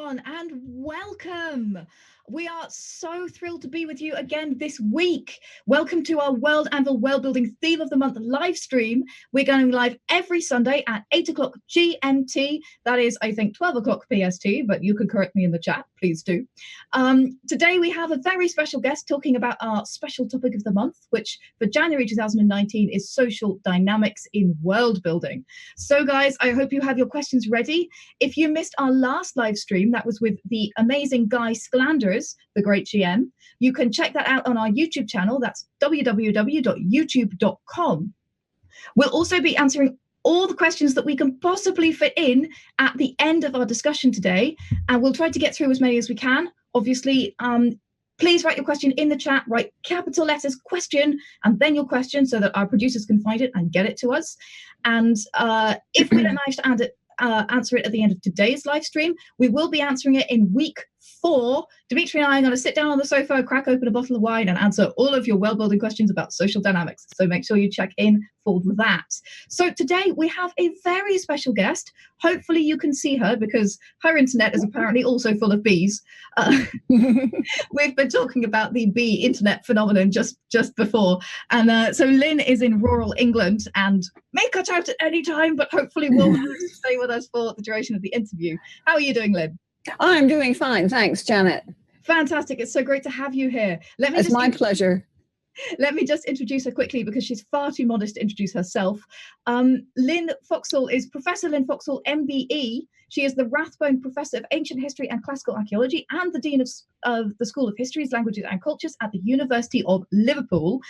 everyone, and welcome. We are so thrilled to be with you again this week. Welcome to our World Anvil World Building Theme of the Month live stream. We're going live every Sunday at 8 o'clock GMT. That is, I think, 12 o'clock PST, but you can correct me in the chat, please do. Today we have a very special guest talking about our special topic of the month, which for January 2019 is social dynamics in world building. So guys, I hope you have your questions ready. If you missed our last live stream, that was with the amazing Guy Sklanders, the great GM. You can check that out on our YouTube channel. That's www.youtube.com. We'll also be answering all the questions that we can possibly fit in at the end of our discussion today, and we'll try to get through as many as we can. Obviously, please write your question in the chat, write capital letters question, and then your question so that our producers can find it and get it to us. And if we don't manage to answer it at the end of today's live stream, we will be answering it in week 4. Dimitri and I are going to sit down on the sofa, crack open a bottle of wine, and answer all of your world building questions about social dynamics. So make sure you check in for that. So today we have a very special guest. Hopefully you can see her because her internet is apparently also full of bees. We've been talking about the bee internet phenomenon just before. And so Lynn is in rural England and may cut out at any time, but hopefully will manage to stay with us for the duration of the interview. How are you doing, Lynn? I'm doing fine. Thanks, Janet. Fantastic. It's so great to have you here. It's my pleasure. Let me just introduce her quickly because she's far too modest to introduce herself. Lin Foxhall is Professor Lin Foxhall, MBE. She is the Rathbone Professor of Ancient History and Classical Archaeology and the Dean of the School of Histories, Languages and Cultures at the University of Liverpool.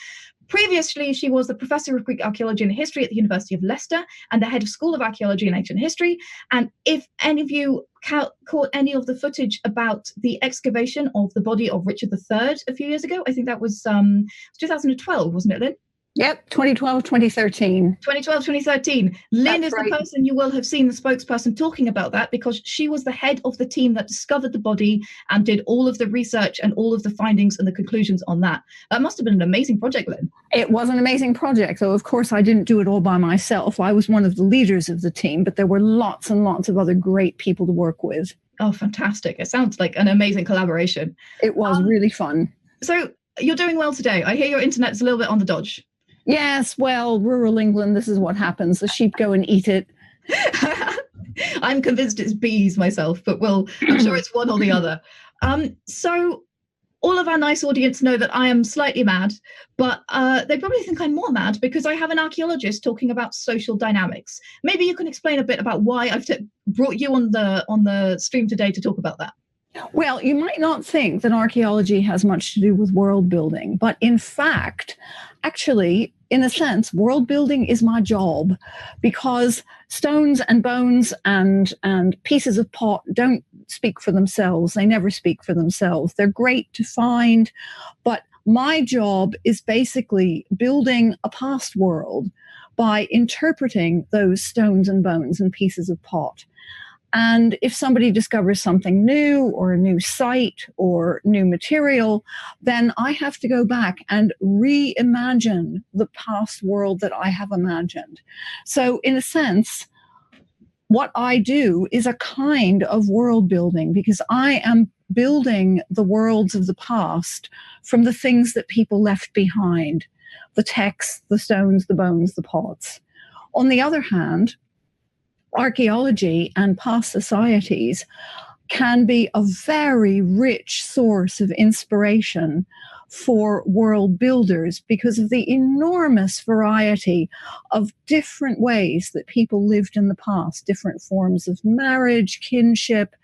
Previously, she was the Professor of Greek Archaeology and History at the University of Leicester and the Head of School of Archaeology and Ancient History. And if any of you caught any of the footage about the excavation of the body of Richard III a few years ago, I think that was 2012, wasn't it, Lynn? Yep, 2012, 2013. 2012, 2013. Lynn is right. The person you will have seen the spokesperson talking about that because she was the head of the team that discovered the body and did all of the research and all of the findings and the conclusions on that. That must have been an amazing project, Lynn. It was an amazing project, though, of course, I didn't do it all by myself. I was one of the leaders of the team, but there were lots and lots of other great people to work with. Oh, fantastic. It sounds like an amazing collaboration. It was really fun. So you're doing well today. I hear your internet's a little bit on the dodge. Yes, well, rural England, this is what happens. The sheep go and eat it. I'm convinced it's bees myself, but I'm sure it's one or the other. So all of our nice audience know that I am slightly mad, but they probably think I'm more mad because I have an archaeologist talking about social dynamics. Maybe you can explain a bit about why I've brought you on the stream today to talk about that. Well, you might not think that archaeology has much to do with world building, but in fact, actually, in a sense, world building is my job because stones and bones and pieces of pot don't speak for themselves. They never speak for themselves. They're great to find, but my job is basically building a past world by interpreting those stones and bones and pieces of pot. And if somebody discovers something new or a new site or new material, then I have to go back and reimagine the past world that I have imagined. So in a sense, what I do is a kind of world building because I am building the worlds of the past from the things that people left behind, the texts, the stones, the bones, the pots. On the other hand, archaeology and past societies can be a very rich source of inspiration for world builders because of the enormous variety of different ways that people lived in the past, different forms of marriage, kinship,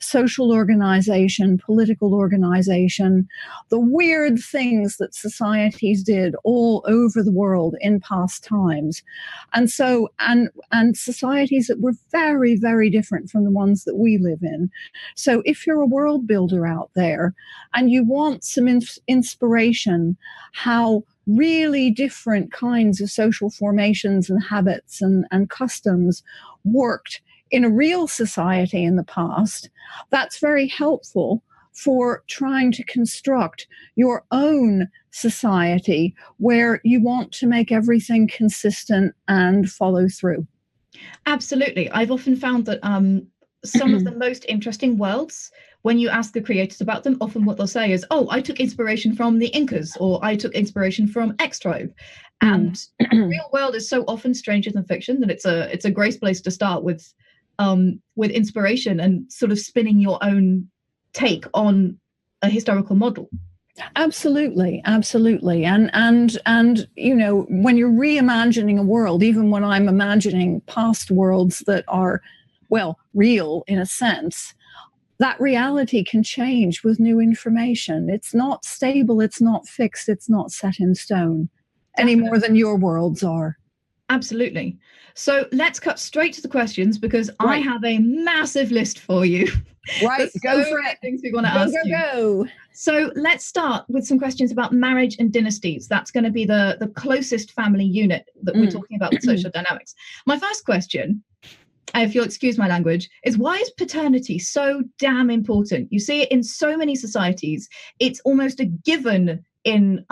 social organization, political organization, the weird things that societies did all over the world in past times. And so, and societies that were very, very different from the ones that we live in. So if you're a world builder out there and you want some inspiration how really different kinds of social formations and habits and customs worked in a real society in the past, that's very helpful for trying to construct your own society where you want to make everything consistent and follow through. Absolutely. I've often found that some of the most interesting worlds, when you ask the creators about them, often what they'll say is, oh, I took inspiration from the Incas, or I took inspiration from X tribe. And the real world is so often stranger than fiction that it's a great place to start with inspiration and sort of spinning your own take on a historical model. Absolutely. And you know, when you're reimagining a world, even when I'm imagining past worlds that are, well, real in a sense, that reality can change with new information. It's not stable, it's not fixed, it's not set in stone any more than your worlds are. Absolutely. So let's cut straight to the questions, because I have a massive list for you. Right, go for it. Things we want to ask you. Go. So let's start with some questions about marriage and dynasties. That's going to be the closest family unit that we're talking about with social dynamics. My first question, if you'll excuse my language, is why is paternity so damn important? You see it in so many societies. It's almost a given in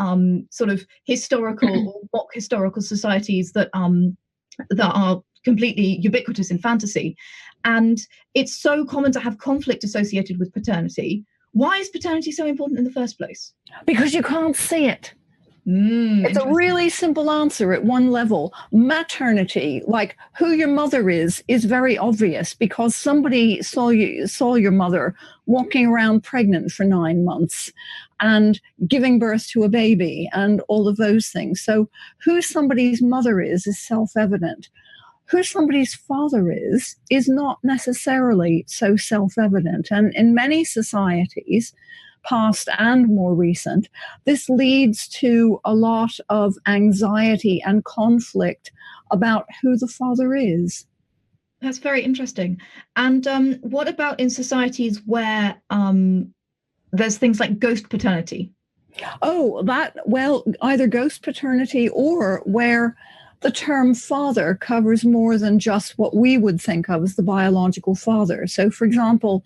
sort of historical or mock historical societies that are completely ubiquitous in fantasy. And it's so common to have conflict associated with paternity. Why is paternity so important in the first place? Because you can't see it. It's a really simple answer at one level. Maternity, like who your mother is very obvious, because somebody saw your mother walking around pregnant for 9 months and giving birth to a baby and all of those things. So who somebody's mother is self-evident. Who somebody's father is not necessarily so self-evident. And in many societies, past and more recent, this leads to a lot of anxiety and conflict about who the father is. That's very interesting. And what about in societies where there's things like ghost paternity? Oh, either ghost paternity or where the term father covers more than just what we would think of as the biological father. So, for example,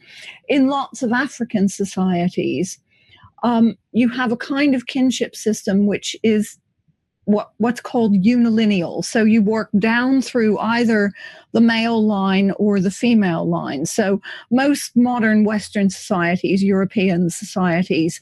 in lots of African societies, you have a kind of kinship system which is what's called unilineal. So you work down through either the male line or the female line. So most modern Western societies, European societies,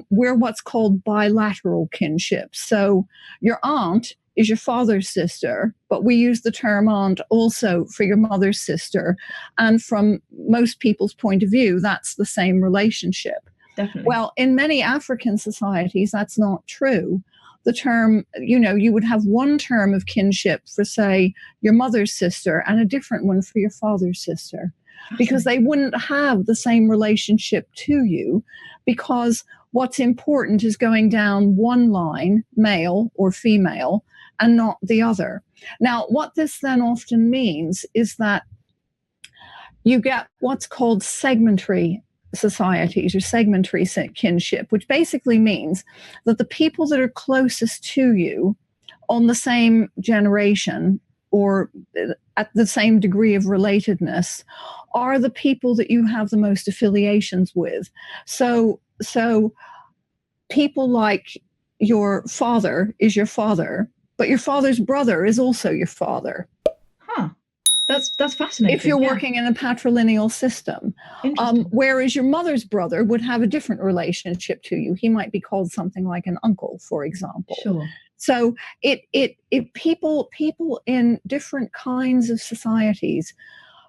we're what's called bilateral kinship. So your aunt is your father's sister, but we use the term aunt also for your mother's sister. And from most people's point of view, that's the same relationship. Definitely. Well, in many African societies, that's not true. The term, you would have one term of kinship for, say, your mother's sister and a different one for your father's sister, because they wouldn't have the same relationship to you, because what's important is going down one line, male or female, and not the other. Now, what this then often means is that you get what's called segmentary societies or segmentary kinship, which basically means that the people that are closest to you on the same generation or at the same degree of relatedness are the people that you have the most affiliations with. So people like your father is your father, but your father's brother is also your father. Huh. That's fascinating. If you're working in a patrilineal system. Whereas your mother's brother would have a different relationship to you. He might be called something like an uncle, for example. Sure. So people in different kinds of societies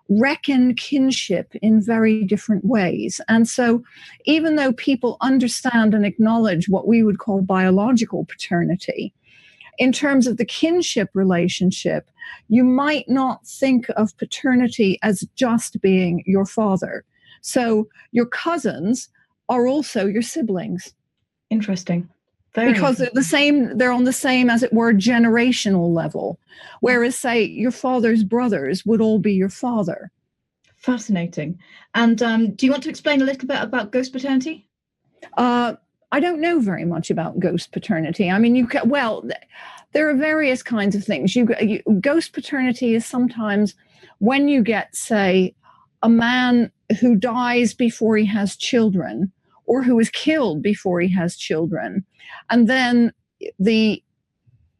reckon kinship in very different ways. And so even though people understand and acknowledge what we would call biological paternity, in terms of the kinship relationship, you might not think of paternity as just being your father. So your cousins are also your siblings. Interesting. Because they're on the same, as it were, generational level. Whereas, say, your father's brothers would all be your father. Fascinating. And do you want to explain a little bit about ghost paternity? I don't know very much about ghost paternity. I mean, there are various kinds of things. Ghost paternity is sometimes when you get, say, a man who dies before he has children, or who is killed before he has children, and then the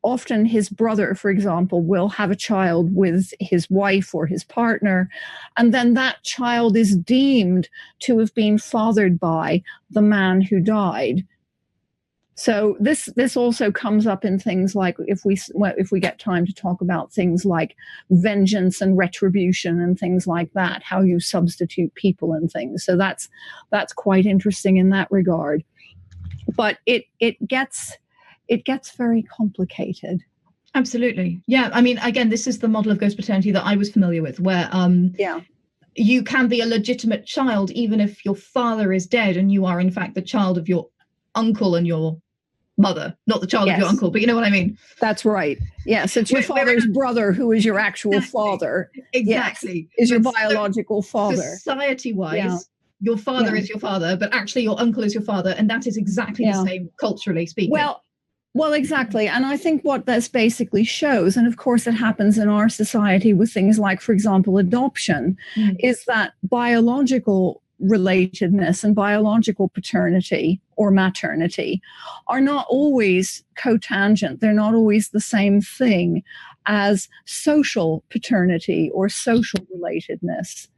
often his brother, for example, will have a child with his wife or his partner, and then that child is deemed to have been fathered by the man who died. So this also comes up in things like, if we get time to talk about things like vengeance and retribution and things like that, how you substitute people and things. So that's quite interesting in that regard. But it gets very complicated. Absolutely. Yeah. I mean, again, this is the model of ghost paternity that I was familiar with, where you can be a legitimate child even if your father is dead and you are in fact the child of your uncle and your mother, not the child of your uncle, but you know what I mean? That's right. Yes, it's your father's brother who is your actual father. Exactly. Yes, is your biological father. Society-wise, your father is your father, but actually your uncle is your father, and that is exactly the same culturally speaking. Well, exactly. And I think what this basically shows, and of course it happens in our society with things like, for example, adoption, is that biological relatedness and biological paternity or maternity are not always cotangent. They're not always the same thing as social paternity or social relatedness.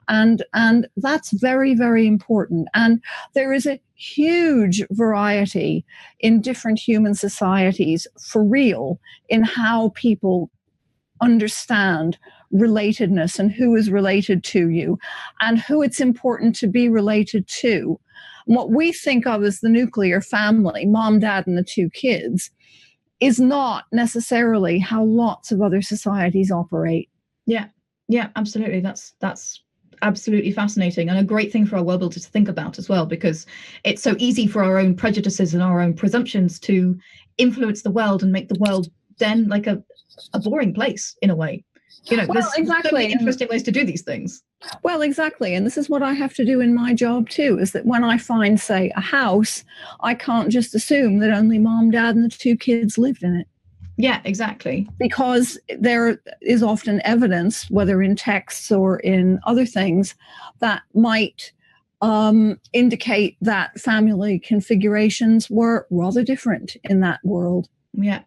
And that's very, very important. And there is a huge variety in different human societies, for real, in how people understand relatedness and who is related to you and who it's important to be related to. What we think of as the nuclear family, mom, dad, and the two kids, is not necessarily how lots of other societies operate. Yeah, absolutely. That's absolutely fascinating, and a great thing for our world builders to think about as well, because it's so easy for our own prejudices and our own presumptions to influence the world and make the world then like a boring place in a way. You know, there's so many interesting ways to do these things. Well, exactly. And this is what I have to do in my job too, is that when I find, say, a house, I can't just assume that only mom, dad, and the two kids lived in it. Yeah, exactly. Because there is often evidence, whether in texts or in other things, that might indicate that family configurations were rather different in that world. Yeah.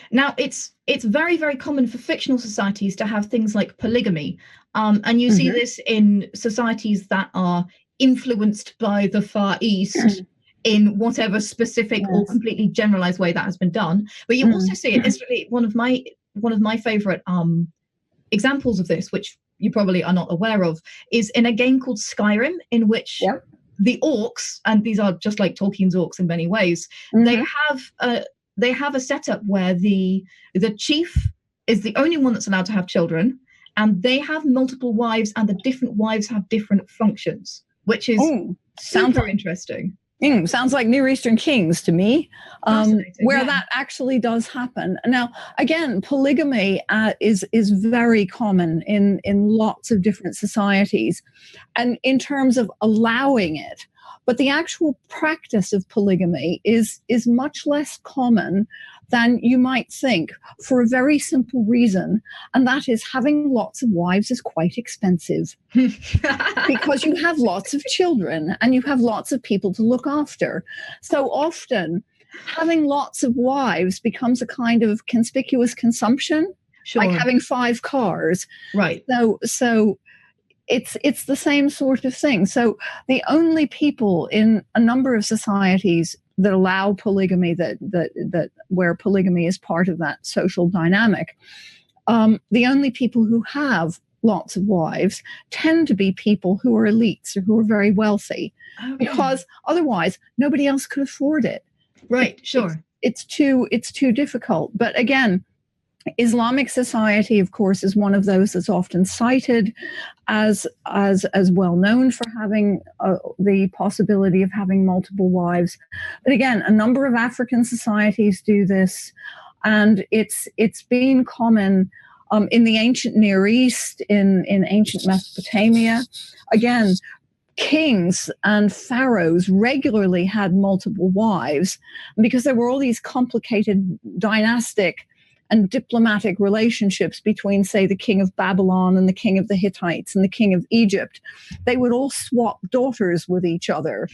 Now, it's very, very common for fictional societies to have things like polygamy. And you see this in societies that are influenced by the Far East in whatever specific or completely generalized way that has been done. But you also see it, it's really one of my favorite examples of this, which you probably are not aware of, is in a game called Skyrim, in which the orcs, and these are just like Tolkien's orcs in many ways, they have a setup where the chief is the only one that's allowed to have children, and they have multiple wives, and the different wives have different functions, which is super interesting. Sounds like Near Eastern Kings to me, where that actually does happen. Now, again, polygamy is very common in lots of different societies, and in terms of allowing it. But the actual practice of polygamy is much less common than you might think, for a very simple reason, and that is having lots of wives is quite expensive because you have lots of children and you have lots of people to look after. So often having lots of wives becomes a kind of conspicuous consumption, like having 5 cars. Right. So it's the same sort of thing. So the only people in a number of societies that allow polygamy, that where polygamy is part of that social dynamic, the only people who have lots of wives tend to be people who are elites or who are very wealthy, because otherwise nobody else could afford it. Right, sure. It's too difficult. But again, Islamic society, of course, is one of those that's often cited as well known for having the possibility of having multiple wives. But again, a number of African societies do this, and it's been common in the ancient Near East, in ancient Mesopotamia. Again, kings and pharaohs regularly had multiple wives because there were all these complicated dynastic and diplomatic relationships between, say, the king of Babylon and the king of the Hittites and the king of Egypt. They would all swap daughters with each other,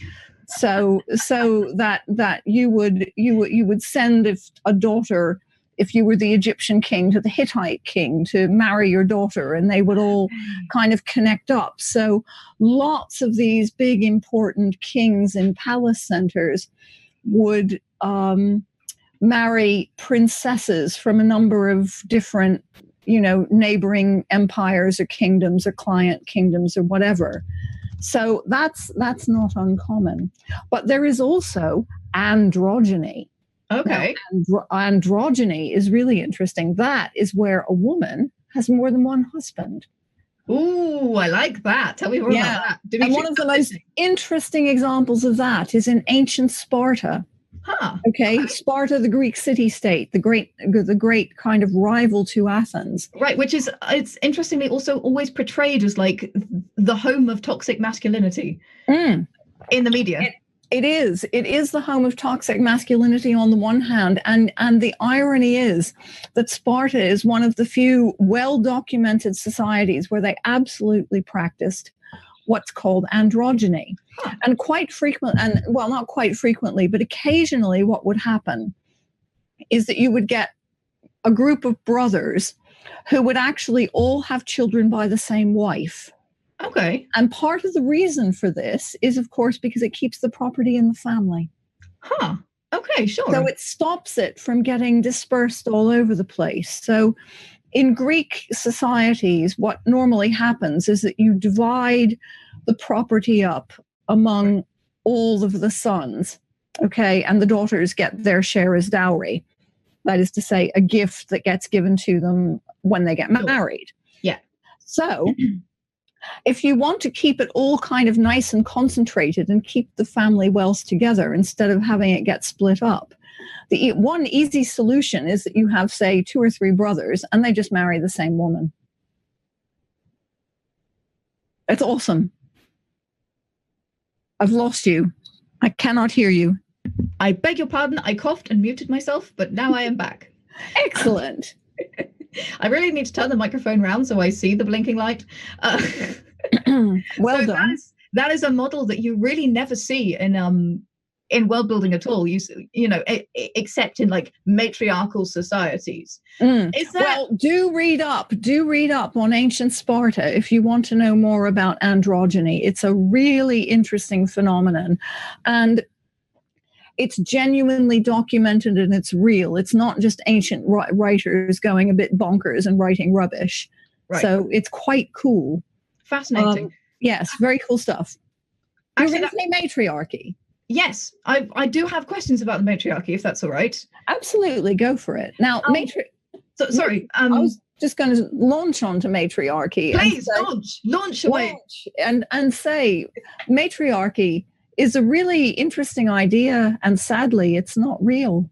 so that you would send, if a daughter if you were the Egyptian king, to the Hittite king to marry your daughter, and they would all kind of connect up. So lots of these big important kings in palace centers would marry princesses from a number of different, neighboring empires or kingdoms or client kingdoms or whatever. So that's not uncommon. But there is also androgyny. Okay. Now, androgyny is really interesting. That is where a woman has more than one husband. Ooh, I like that. Tell me more about that. And one of the most interesting examples of that is in ancient Sparta. Huh. Okay, Sparta, the Greek city-state, the great kind of rival to Athens. Right, which is, it's interestingly also always portrayed as like the home of toxic masculinity in the media. It is the home of toxic masculinity on the one hand, and the irony is that Sparta is one of the few well-documented societies where they absolutely practiced what's called androgyny. And quite frequent, and well, not quite frequently, but occasionally what would happen is that you would get a group of brothers who would actually all have children by the same wife. Okay. And part of the reason for this is, of course, because it keeps the property in the family. Huh. Okay, sure. So it stops it from getting dispersed all over the place. So in Greek societies, what normally happens is that you divide the property up among all of the sons, okay, and the daughters get their share as dowry. That is to say, a gift that gets given to them when they get married. Yeah. So if you want to keep it all kind of nice and concentrated and keep the family wealth together instead of having it get split up, the one easy solution is that you have, say, 2 or 3 brothers and they just marry the same woman. It's awesome. I've lost you. I cannot hear you. I beg your pardon. I coughed and muted myself, but now I am back. Excellent. I really need to turn the microphone around so I see the blinking light. Well so done. That is a model that you really never see in world building at all. Except in like matriarchal societies. Well, do read up on ancient Sparta if you want to know more about androgyny. It's a really interesting phenomenon, and it's genuinely documented and it's real. It's not just ancient writers going a bit bonkers and writing rubbish. Right. So it's quite cool. Fascinating. Yes, very cool stuff. You're going to say matriarchy. Yes, I do have questions about the matriarchy, if that's all right. Absolutely, go for it. Now, sorry. I was just going to launch onto matriarchy. Please, launch away. And say matriarchy is a really interesting idea, and sadly, it's not real.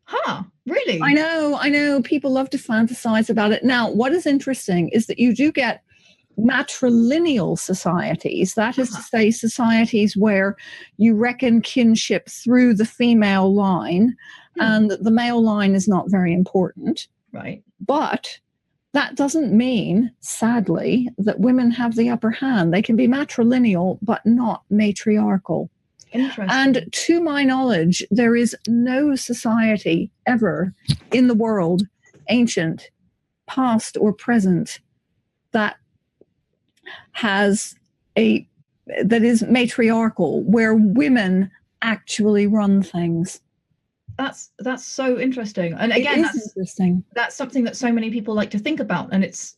Huh, really? I know. People love to fantasize about it. Now, what is interesting is that you do get matrilineal societies, that is to say, societies where you reckon kinship through the female line, and the male line is not very important. Right. But that doesn't mean, sadly, that women have the upper hand. They can be matrilineal, but not matriarchal. Interesting. And to my knowledge, there is no society ever in the world, ancient, past, or present, that is matriarchal, where women actually run things. That's so interesting. And again, interesting. That's something that so many people like to think about, and it's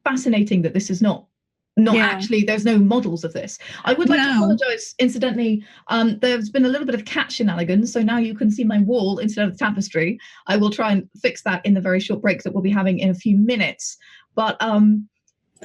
fascinating that this is not actually, there's no models of this. I would like to apologize, incidentally. There's been a little bit of cat shenanigans, so now you can see my wall instead of the tapestry. I will try and fix that in the very short break that we'll be having in a few minutes. But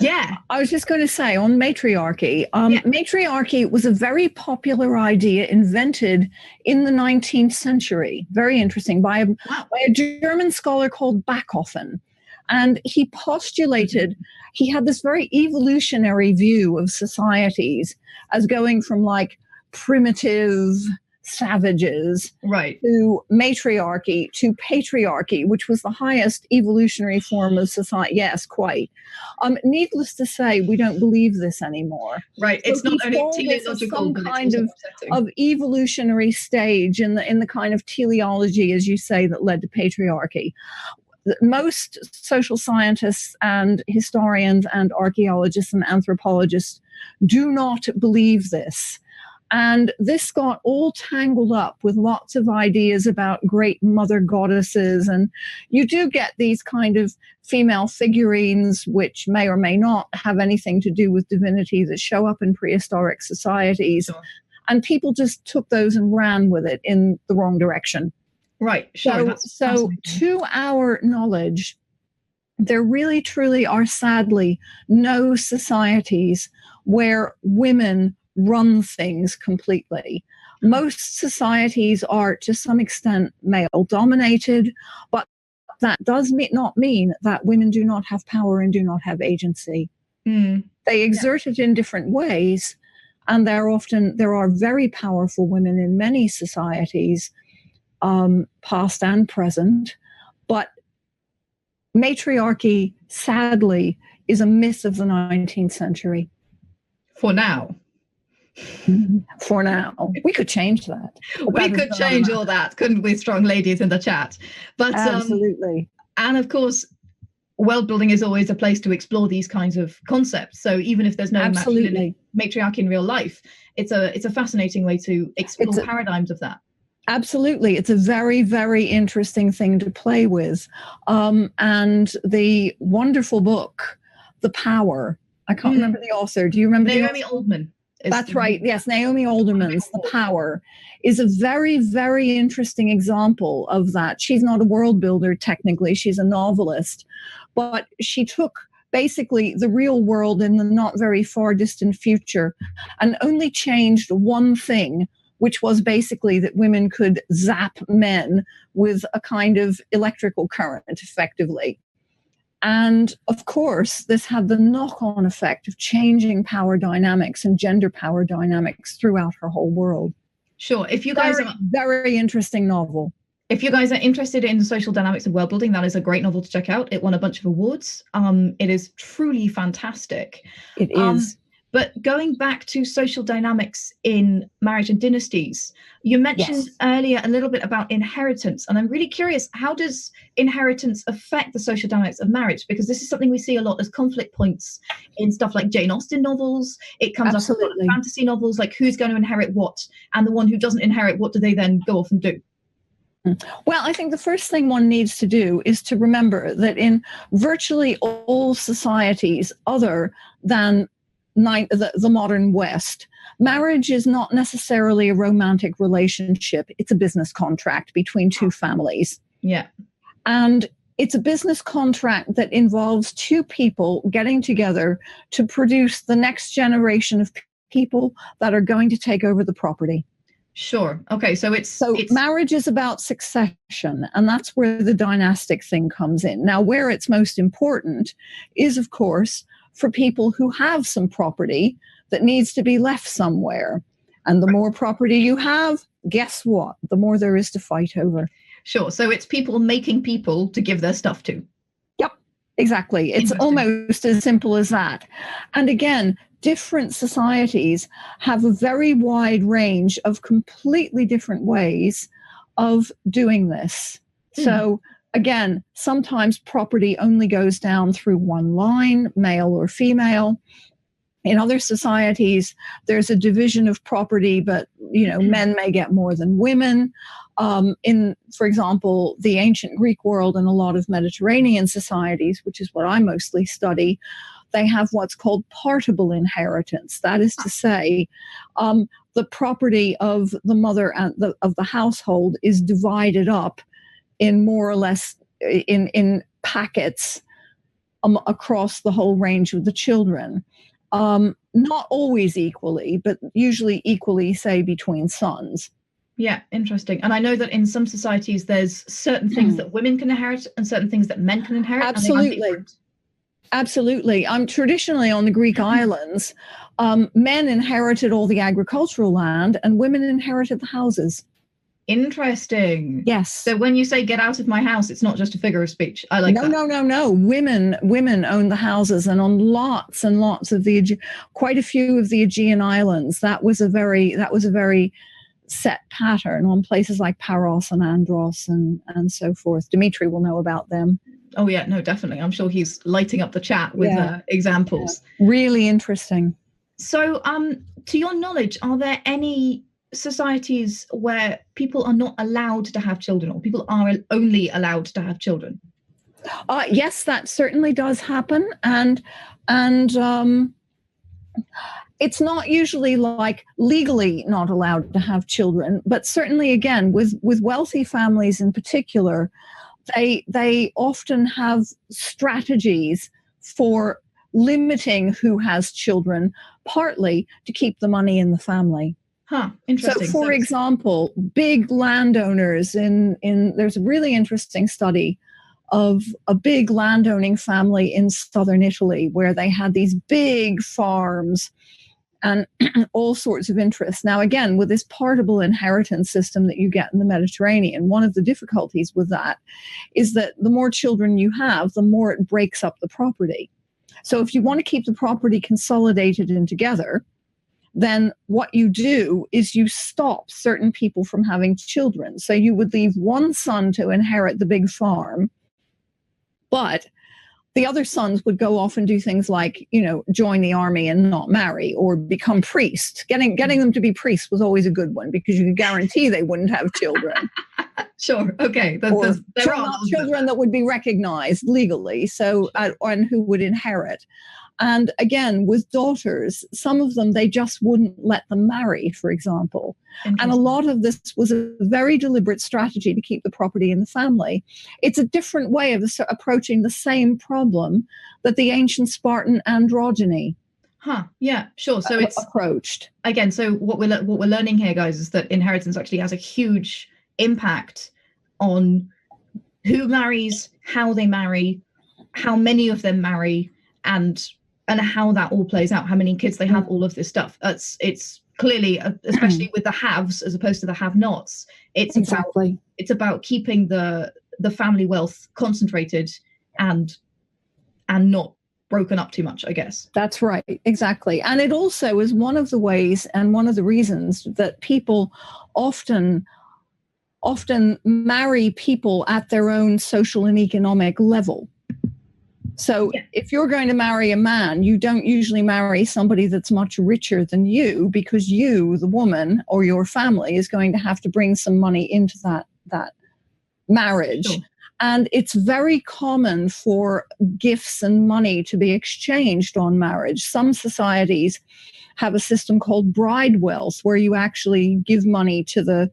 yeah, I was just going to say on matriarchy. Matriarchy was a very popular idea invented in the 19th century. Very interesting, by a German scholar called Bachofen. And he postulated, he had this very evolutionary view of societies as going from like primitive, savages, right, to matriarchy, to patriarchy, which was the highest evolutionary form of society. Yes, quite. Needless to say, we don't believe this anymore. Right. So it's not only this as teleological, some but it's kind also upsetting. of evolutionary stage in the kind of teleology, as you say, that led to patriarchy. Most social scientists and historians and archaeologists and anthropologists do not believe this. And this got all tangled up with lots of ideas about great mother goddesses. And you do get these kind of female figurines, which may or may not have anything to do with divinity, that show up in prehistoric societies. Sure. And people just took those and ran with it in the wrong direction. Right. Sure. So to our knowledge, there really, truly are sadly no societies where women run things completely. Most societies are to some extent male dominated, but that does not mean that women do not have power and do not have agency. They exert it in different ways, and there are very powerful women in many societies, past and present, but matriarchy, sadly, is a myth of the 19th century. For now. For now. We could change that. We could change all that, couldn't we, strong ladies in the chat? But absolutely. And of course, world building is always a place to explore these kinds of concepts. So even if there's no matriarchy in real life, it's a fascinating way to explore paradigms of that. Absolutely. It's a very, very interesting thing to play with. And the wonderful book, The Power, I can't remember the author. Do you remember Naomi Alderman. That's right. Yes, Naomi Alderman's The Power is a very, very interesting example of that. She's not a world builder, technically. She's a novelist. But she took basically the real world in the not very far distant future and only changed one thing, which was basically that women could zap men with a kind of electrical current, effectively. And of course, this had the knock-on effect of changing power dynamics and gender power dynamics throughout her whole world. Sure. If you guys are very interesting novel. If you guys are interested in social dynamics of world building, that is a great novel to check out. It won a bunch of awards. It is truly fantastic. It is. But going back to social dynamics in marriage and dynasties, you mentioned earlier a little bit about inheritance. And I'm really curious, how does inheritance affect the social dynamics of marriage? Because this is something we see a lot as conflict points in stuff like Jane Austen novels. It comes up in fantasy novels, like who's going to inherit what? And the one who doesn't inherit, what do they then go off and do? Well, I think the first thing one needs to do is to remember that in virtually all societies other than the modern West, marriage is not necessarily a romantic relationship. It's a business contract between two families. Yeah. And it's a business contract that involves two people getting together to produce the next generation of people that are going to take over the property. Sure. Okay. So it's marriage is about succession, and that's where the dynastic thing comes in. Now, where it's most important is, of course, for people who have some property that needs to be left somewhere. And the more property you have, guess what? The more there is to fight over. Sure. So it's people making people to give their stuff to. Yep, exactly. It's almost as simple as that. And again, different societies have a very wide range of completely different ways of doing this. So again, sometimes property only goes down through one line, male or female. In other societies, there's a division of property, but men may get more than women. In, for example, the ancient Greek world and a lot of Mediterranean societies, which is what I mostly study, they have what's called partable inheritance. That is to say, the property of the mother and of the household is divided up in more or less in packets across the whole range of the children. Not always equally, but usually equally, say, between sons. Yeah, interesting. And I know that in some societies, there's certain things that women can inherit and certain things that men can inherit. Absolutely. Absolutely. Traditionally on the Greek islands, men inherited all the agricultural land and women inherited the houses. Interesting. Yes. So when you say get out of my house, it's not just a figure of speech. I like that. No. Women own the houses, and on lots and lots of quite a few of the Aegean islands, that was a very set pattern. On places like Paros and Andros and so forth. Dimitri will know about them. Oh yeah, no, definitely. I'm sure he's lighting up the chat with examples. Yeah. Really interesting. So, to your knowledge, are there any societies where people are not allowed to have children, or people are only allowed to have children? Yes, that certainly does happen, and it's not usually like legally not allowed to have children, but certainly, again, with wealthy families in particular, they often have strategies for limiting who has children, partly to keep the money in the family. Huh, interesting. So, for example, big landowners there's a really interesting study of a big landowning family in southern Italy where they had these big farms and all sorts of interests. Now, again, with this partible inheritance system that you get in the Mediterranean, one of the difficulties with that is that the more children you have, the more it breaks up the property. So if you want to keep the property consolidated and together, then what you do is you stop certain people from having children. So you would leave one son to inherit the big farm, but the other sons would go off and do things like, join the army and not marry, or become priests. Getting them to be priests was always a good one because you could guarantee they wouldn't have children. Sure. Okay. There are children that would be recognized legally, so and who would inherit. And again, with daughters, some of them, they just wouldn't let them marry, for example. And a lot of this was a very deliberate strategy to keep the property in the family. It's a different way of approaching the same problem that the ancient Spartan androgyny yeah, sure. So it's approached. Again, so what we're learning here, guys, is that inheritance actually has a huge impact on who marries, how they marry, how many of them marry, and how that all plays out, how many kids they have, all of this stuff. It's clearly, especially with the haves as opposed to the have-nots, it's about keeping the family wealth concentrated and not broken up too much, I guess. That's right, exactly. And it also is one of the ways and one of the reasons that people often marry people at their own social and economic level. So if you're going to marry a man, you don't usually marry somebody that's much richer than you, because you, the woman, or your family is going to have to bring some money into that marriage. Sure. And it's very common for gifts and money to be exchanged on marriage. Some societies have a system called bride wealth, where you actually give money to the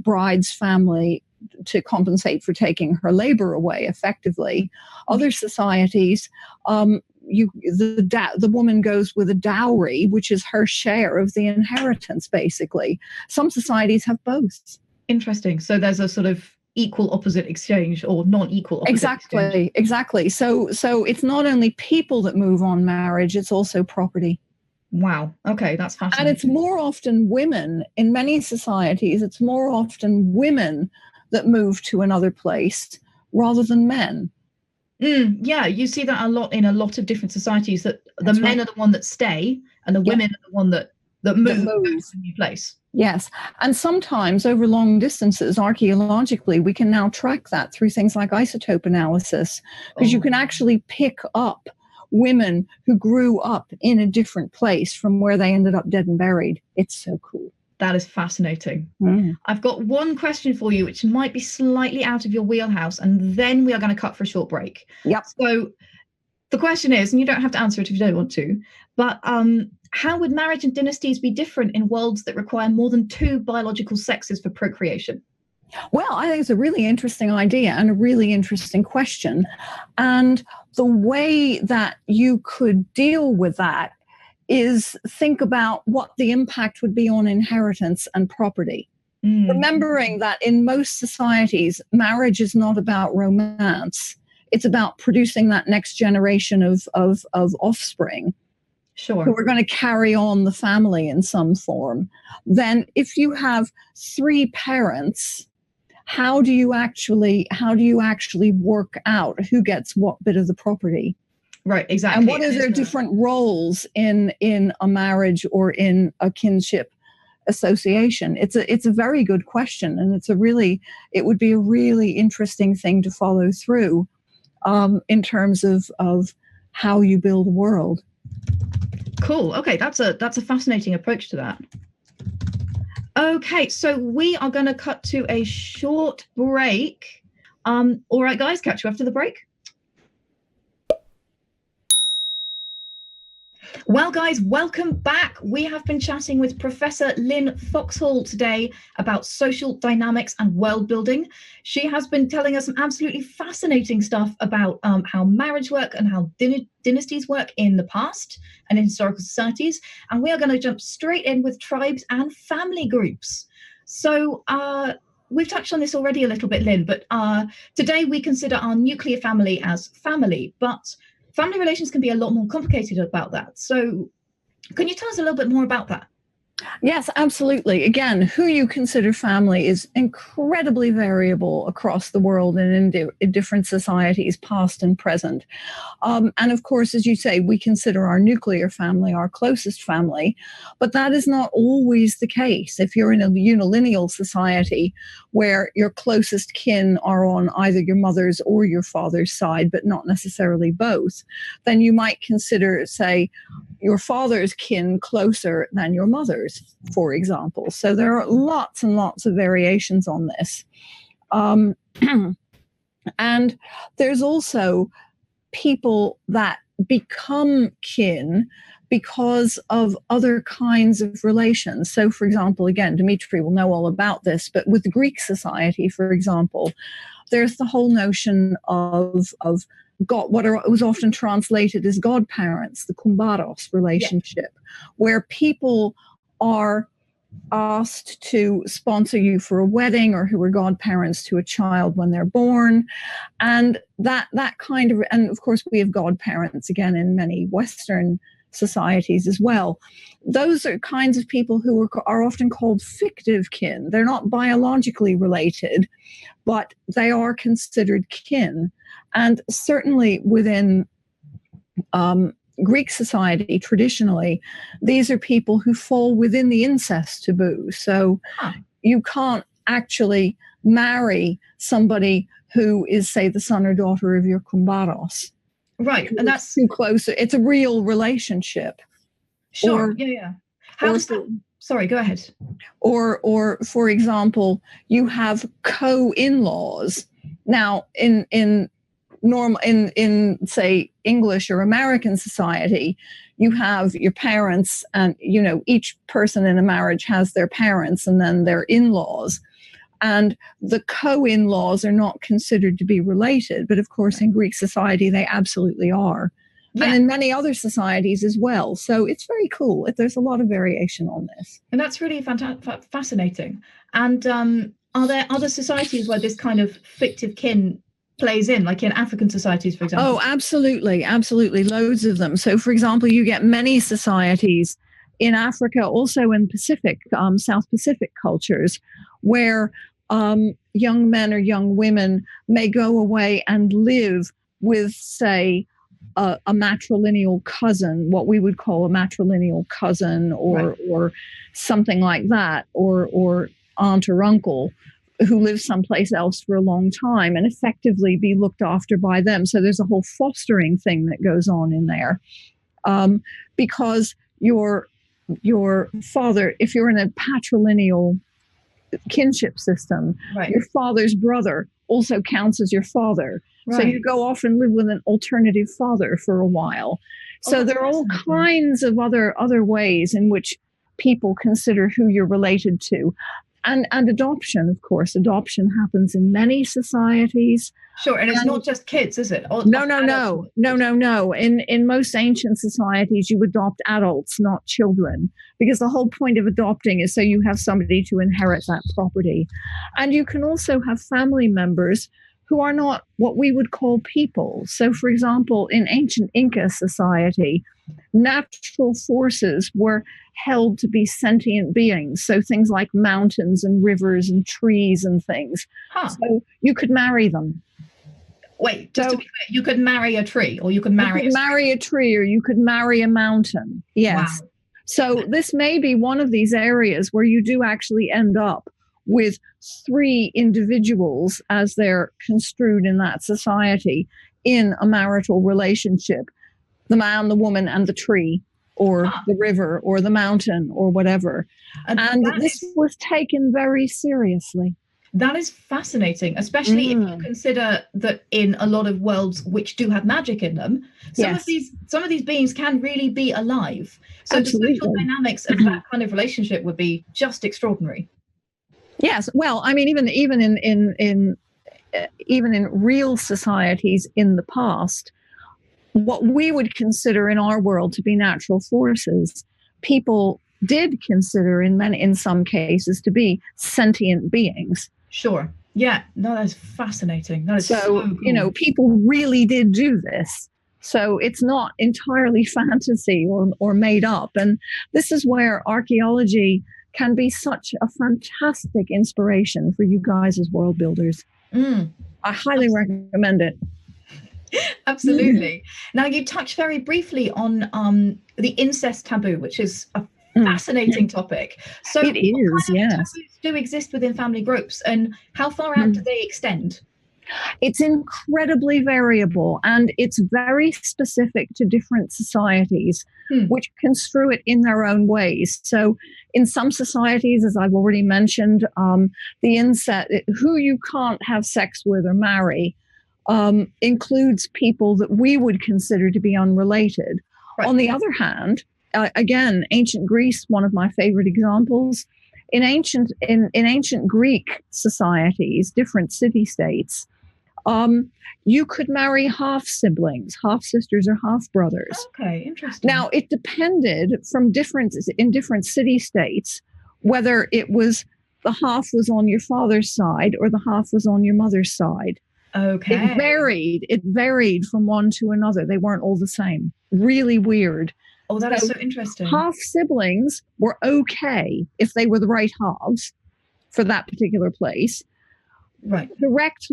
bride's family to compensate for taking her labor away effectively. Other societies, the woman goes with a dowry, which is her share of the inheritance, basically. Some societies have both. Interesting. So there's a sort of equal opposite exchange, or non-equal opposite exchange. Exactly. So it's not only people that move on marriage, it's also property. Wow. Okay, that's fascinating. And it's more often women. In many societies, it's more often women that move to another place rather than men. Yeah, you see that a lot in a lot of different societies, that the men are the one that stay and the women are the one that move to a new place. Yes. And sometimes over long distances, archaeologically, we can now track that through things like isotope analysis, because you can actually pick up women who grew up in a different place from where they ended up dead and buried. It's so cool. That is fascinating. I've got one question for you, which might be slightly out of your wheelhouse, and then we are going to cut for a short break. Yep. So the question is, and you don't have to answer it if you don't want to, but how would marriage and dynasties be different in worlds that require more than 2 biological sexes for procreation? Well, I think it's a really interesting idea and a really interesting question. And the way that you could deal with that is think about what the impact would be on inheritance and property. Remembering that in most societies, marriage is not about romance. it's about producing that next generation of offspring Sure. who are going to carry on the family in some form. Then if you have 3 parents, how do you actually work out who gets what bit of the property? Right, exactly. And what are their different roles in a marriage or in a kinship association? It's a very good question, and it would be a really interesting thing to follow through in terms of how you build a world. Cool. Okay, that's a fascinating approach to that. Okay, so we are going to cut to a short break. All right, guys, catch you after the break. Well, guys, welcome back. We have been chatting with Professor Lin Foxhall today about social dynamics and world building. She has been telling us some absolutely fascinating stuff about how marriage work and how dynasties work in the past and in historical societies. And we are going to jump straight in with tribes and family groups. So we've touched on this already a little bit, Lin, but today we consider our nuclear family as family, but family relations can be a lot more complicated about that. So can you tell us a little bit more about that? Yes, absolutely. Again, who you consider family is incredibly variable across the world and in different societies, past and present. And of course, as you say, we consider our nuclear family our closest family, but that is not always the case. If you're in a unilineal society where your closest kin are on either your mother's or your father's side, but not necessarily both, then you might consider, say, your father's kin closer than your mother's, for example. So there are lots and lots of variations on this. And there's also people that become kin because of other kinds of relations. So, for example, again, Dimitri will know all about this, but with the Greek society, for example, there's the whole notion of God, what was often translated as godparents, the kumbaros relationship, where people are asked to sponsor you for a wedding or who are godparents to a child when they're born. And that kind of, and of course we have godparents again in many Western societies as well. Those are kinds of people who are often called fictive kin. They're not biologically related, but they are considered kin. And certainly within Greek society, traditionally, these are people who fall within the incest taboo. So you can't actually marry somebody who is, say, the son or daughter of your kumbaros. Right, and that's too close. It's a real relationship. Sure. Yeah. How does that? Sorry, go ahead. Or for example, you have co-in-laws. Now, in say English or American society, you have your parents, and each person in a marriage has their parents and then their in-laws. And the co-in-laws are not considered to be related, but of course in Greek society they absolutely are. Yeah. And in many other societies as well. So it's very cool. There's a lot of variation on this. And that's really fascinating. And are there other societies where this kind of fictive kin plays in, like in African societies, for example? Oh, absolutely. Absolutely. Loads of them. So, for example, you get many societies in Africa, also in Pacific, South Pacific cultures, where young men or young women may go away and live with, say, a matrilineal cousin, what we would call a matrilineal cousin, or something like that, or aunt or uncle who lives someplace else for a long time, and effectively be looked after by them. So there's a whole fostering thing that goes on in there, because your father, if you're in a patrilineal kinship system, your father's brother also counts as your father. So you go off and live with an alternative father for a while. So there are all kinds of other ways in which people consider who you're related to. And adoption, of course. Adoption happens in many societies. Sure, and it's not just kids, is it? No. In most ancient societies, you adopt adults, not children, because the whole point of adopting is so you have somebody to inherit that property. And you can also have family members who are not what we would call people. So, for example, in ancient Inca society, natural forces were held to be sentient beings. So things like mountains and rivers and trees and things. So you could marry them. Wait, just to be clear, you could marry a tree, or you could marry a tree, or you could marry a mountain. Yes. Wow. So this may be one of these areas where you do actually end up with three individuals as they're construed in that society in a marital relationship: the man, the woman, and the tree, or the river, or the mountain, or whatever. And this was taken very seriously. That is fascinating, especially if you consider that in a lot of worlds which do have magic in them, some of these beings can really be alive. So Absolutely. The social dynamics of that kind of relationship would be just extraordinary. Yes, well, I mean, even in real societies in the past, what we would consider in our world to be natural forces, people did consider in some cases to be sentient beings. Sure. Yeah. No, that's fascinating. That is so cool. You know, people really did do this. So it's not entirely fantasy or made up. And this is where archaeology can be such a fantastic inspiration for you guys as world builders. I highly recommend it. Absolutely. Now, you touched very briefly on the incest taboo, which is a fascinating topic. So it is, yes. Taboos do exist within family groups, and how far out do they extend? It's incredibly variable, and it's very specific to different societies, which construe it in their own ways. So in some societies, as I've already mentioned, the incest, who you can't have sex with or marry, includes people that we would consider to be unrelated. Right. On the other hand, again, ancient Greece, one of my favorite examples. In ancient Greek societies, different city-states, you could marry half siblings, half sisters or half brothers. Okay, interesting. Now, it depended in different city-states whether it was the half was on your father's side or the half was on your mother's side. Okay. It varied from one to another. They weren't all the same. Really weird. Oh, that is so interesting. Half siblings were okay if they were the right halves for that particular place. Right. Direct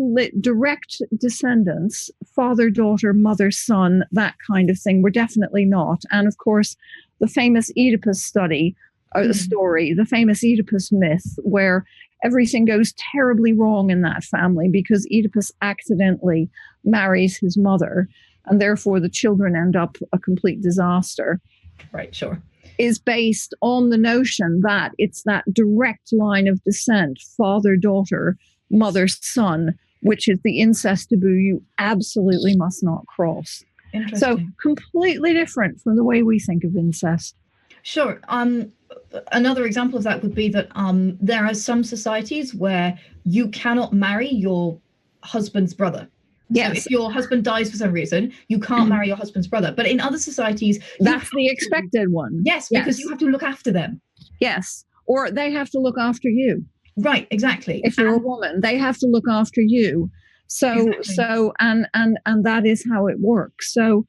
descendants, father, daughter, mother, son, that kind of thing, were definitely not. And of course, the famous Oedipus story, the famous Oedipus myth, where everything goes terribly wrong in that family because Oedipus accidentally marries his mother, and therefore the children end up a complete disaster. Right, sure. Is based on the notion that it's that direct line of descent, father, daughter, mother, son, which is the incest taboo you absolutely must not cross. So completely different from the way we think of incest. Sure. Another example of that would be that there are some societies where you cannot marry your husband's brother. Yes. So if your husband dies for some reason, you can't marry your husband's brother. But in other societies, that's the expected one. Yes, because you have to look after them. Yes. Or they have to look after you. Right, exactly. If you're a woman, they have to look after you. So and that is how it works. So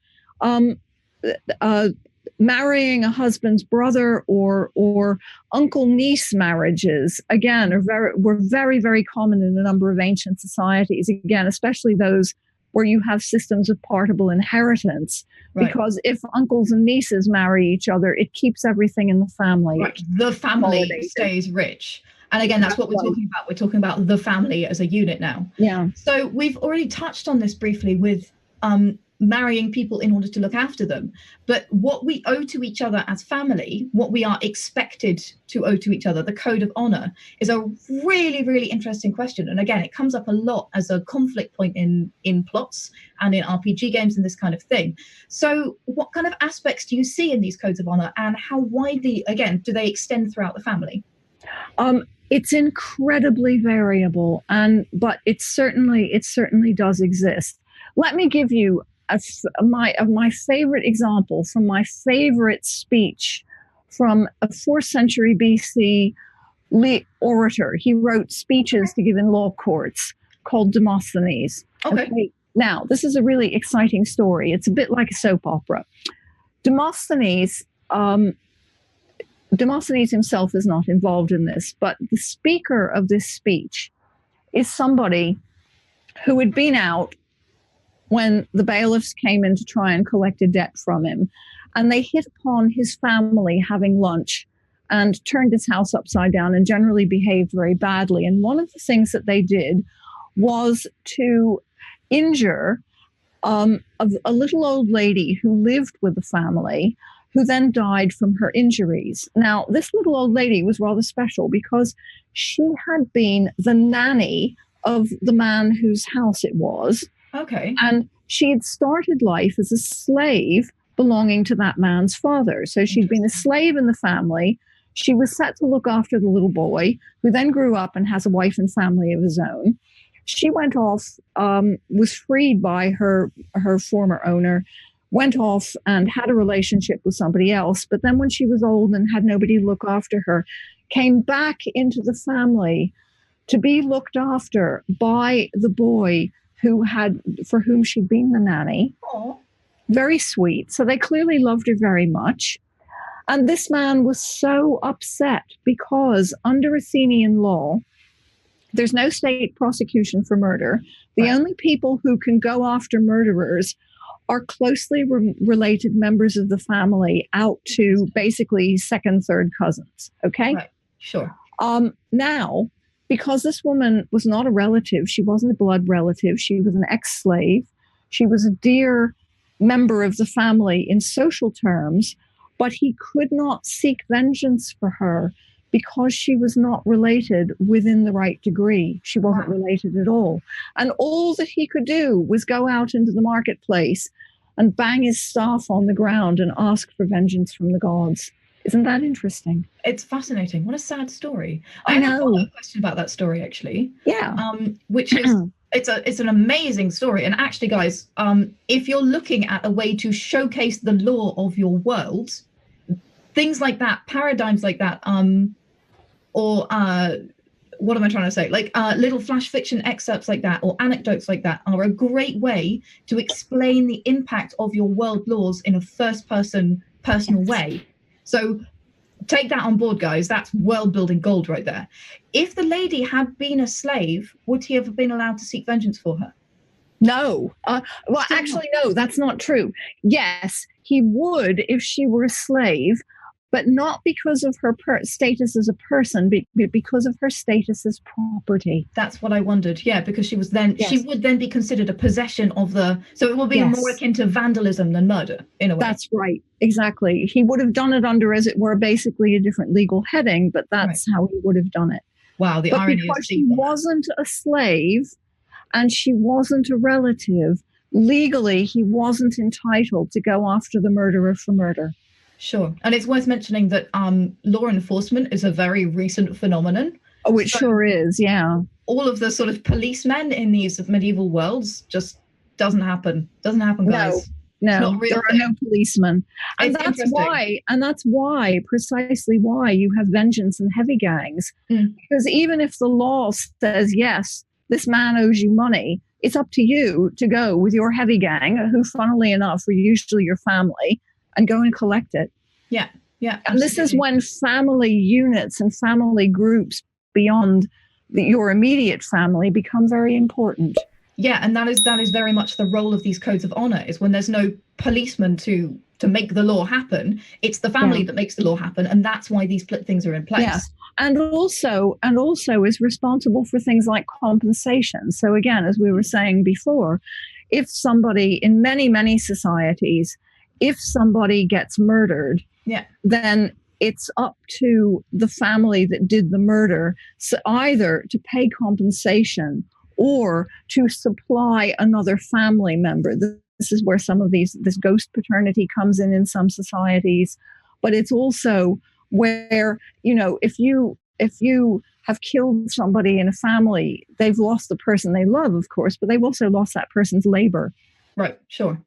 marrying a husband's brother or uncle-niece marriages, again, were very, very common in a number of ancient societies, again, especially those where you have systems of partible inheritance. Right. Because if uncles and nieces marry each other, it keeps everything in the family. Right. The family stays rich. And again, that's what we're talking about. We're talking about the family as a unit now. Yeah. So we've already touched on this briefly with marrying people in order to look after them. But what we owe to each other as family, what we are expected to owe to each other, the code of honor, is a really, really interesting question. And again, it comes up a lot as a conflict point in plots and in RPG games and this kind of thing. So what kind of aspects do you see in these codes of honor, and how widely, again, do they extend throughout the family? It's incredibly variable, but it certainly does exist. Let me give you my favorite example from my favorite speech from a 4th century BC orator. He wrote speeches to give in law courts called Demosthenes. Okay. Now, this is a really exciting story. It's a bit like a soap opera. Demosthenes himself is not involved in this, but the speaker of this speech is somebody who had been out when the bailiffs came in to try and collect a debt from him. And they hit upon his family having lunch and turned his house upside down and generally behaved very badly. And one of the things that they did was to injure a little old lady who lived with the family, who then died from her injuries. Now, this little old lady was rather special because she had been the nanny of the man whose house it was. Okay. And she had started life as a slave belonging to that man's father. So she'd been a slave in the family. She was set to look after the little boy, who then grew up and has a wife and family of his own. She went off, was freed by her former owner, went off and had a relationship with somebody else. But then when she was old and had nobody to look after her, came back into the family to be looked after by the boy for whom she'd been the nanny. Aww. Very sweet. So they clearly loved her very much. And this man was so upset because under Athenian law, there's no state prosecution for murder. The only people who can go after murderers are closely related members of the family out to basically second, third cousins. Okay? Right. Sure. Now, because this woman was not a relative, she wasn't a blood relative, she was an ex-slave, she was a dear member of the family in social terms, but he could not seek vengeance for her because she was not related within the right degree. She wasn't related at all. And all that he could do was go out into the marketplace and bang his staff on the ground and ask for vengeance from the gods. Isn't that interesting? It's fascinating. What a sad story. I have know. a follow-up question about that story, actually. Yeah. Which is, it's an amazing story. And actually, guys, if you're looking at a way to showcase the law of your world, things like that, paradigms like that, or what am I trying to say? Like little flash fiction excerpts like that, or anecdotes like that, are a great way to explain the impact of your world laws in a first-person personal way. So take that on board, guys. That's world building gold right there. If the lady had been a slave, would he have been allowed to seek vengeance for her? No. Well, actually, no, that's not true. Yes, he would if she were a slave, but not because of her status as a person, but because of her status as property. That's what I wondered. Yeah, because she was then, she would then be considered a possession of the, so it would be more akin to vandalism than murder, in a way. That's right. Exactly. He would have done it under, as it were, basically a different legal heading, but that's how he would have done it. Wow, the irony because she wasn't a slave and she wasn't a relative, legally he wasn't entitled to go after the murderer for murder. Sure. And it's worth mentioning that law enforcement is a very recent phenomenon. Oh, it sure is, yeah. All of the sort of policemen in these medieval worlds just doesn't happen. Doesn't happen, guys. No, there are no policemen. And that's why, precisely why you have vengeance and heavy gangs. Because even if the law says, yes, this man owes you money, it's up to you to go with your heavy gang, who funnily enough are usually your family, and go and collect it. Yeah. And this is when family units and family groups beyond your immediate family become very important. Yeah, and that is very much the role of these codes of honor, is when there's no policeman to make the law happen, it's the family that makes the law happen, and that's why these things are in place. Yeah. And also is responsible for things like compensation. So again, as we were saying before, if somebody in many societies, if somebody gets murdered, then it's up to the family that did the murder, so either to pay compensation or to supply another family member. This is where some of this ghost paternity comes in some societies, but it's also where, if you have killed somebody in a family, they've lost the person they love, of course, but they've also lost that person's labor. Right, sure.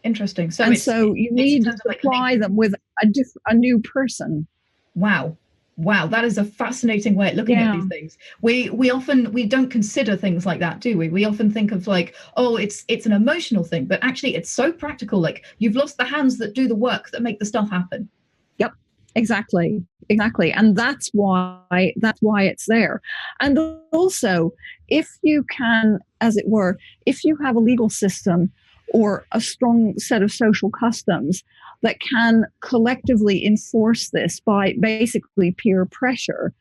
Interesting. So you need to supply them with a new person. Wow. Wow, that is a fascinating way of looking at these things. We often we don't consider things like that, do we? We often think of like, oh, it's an emotional thing, but actually it's so practical. Like you've lost the hands that do the work that make the stuff happen. Yep, exactly. And that's why it's there. And also, if you can, as it were, if you have a legal system or a strong set of social customs that can collectively enforce this by basically peer pressure,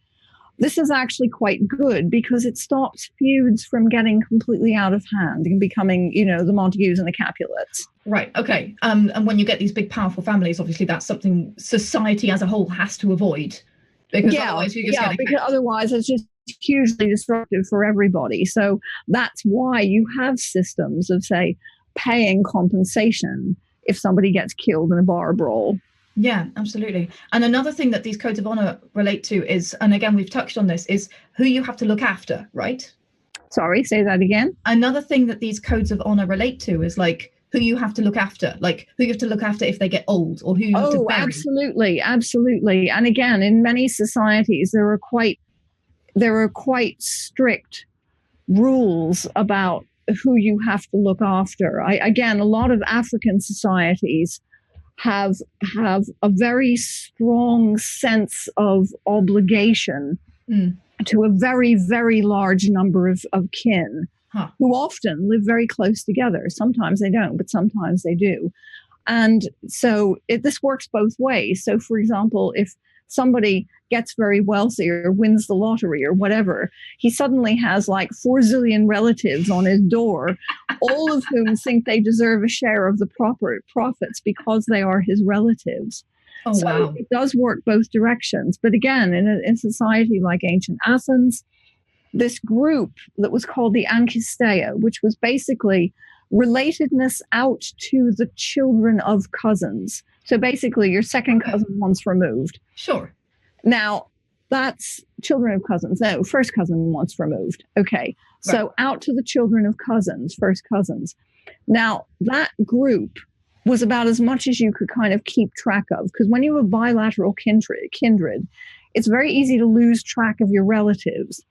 this is actually quite good because it stops feuds from getting completely out of hand and becoming, the Montagues and the Capulets. Right. Okay. And when you get these big, powerful families, obviously that's something society as a whole has to avoid. Because otherwise you just because otherwise it's just hugely disruptive for everybody. So that's why you have systems of, say, paying compensation if somebody gets killed in a bar brawl. Yeah, absolutely. And another thing that these codes of honor relate to is, and again, we've touched on this, is who you have to look after, right? Sorry, say that again. Another thing that these codes of honor relate to is like who you have to look after, like who you have to look after if they get old, or who you have to bury. Absolutely. And again, in many societies, there are quite strict rules about who you have to look after. Again, a lot of African societies have a very strong sense of obligation to a very, very large number of kin who often live very close together. Sometimes they don't, but sometimes they do. And so this works both ways. So, for example, if somebody gets very wealthy or wins the lottery or whatever, he suddenly has like 4 zillion relatives on his door, all of whom think they deserve a share of the profits because they are his relatives. Oh, so wow. It does work both directions. But again, in a society like ancient Athens, this group that was called the Anchisteia, which was basically relatedness out to the children of cousins. So basically your second cousin once removed. Sure. Now, that's children of cousins. No, first cousin once removed. Okay. Right. So out to the children of cousins, first cousins. Now, that group was about as much as you could kind of keep track of, because when you have bilateral kindred, it's very easy to lose track of your relatives.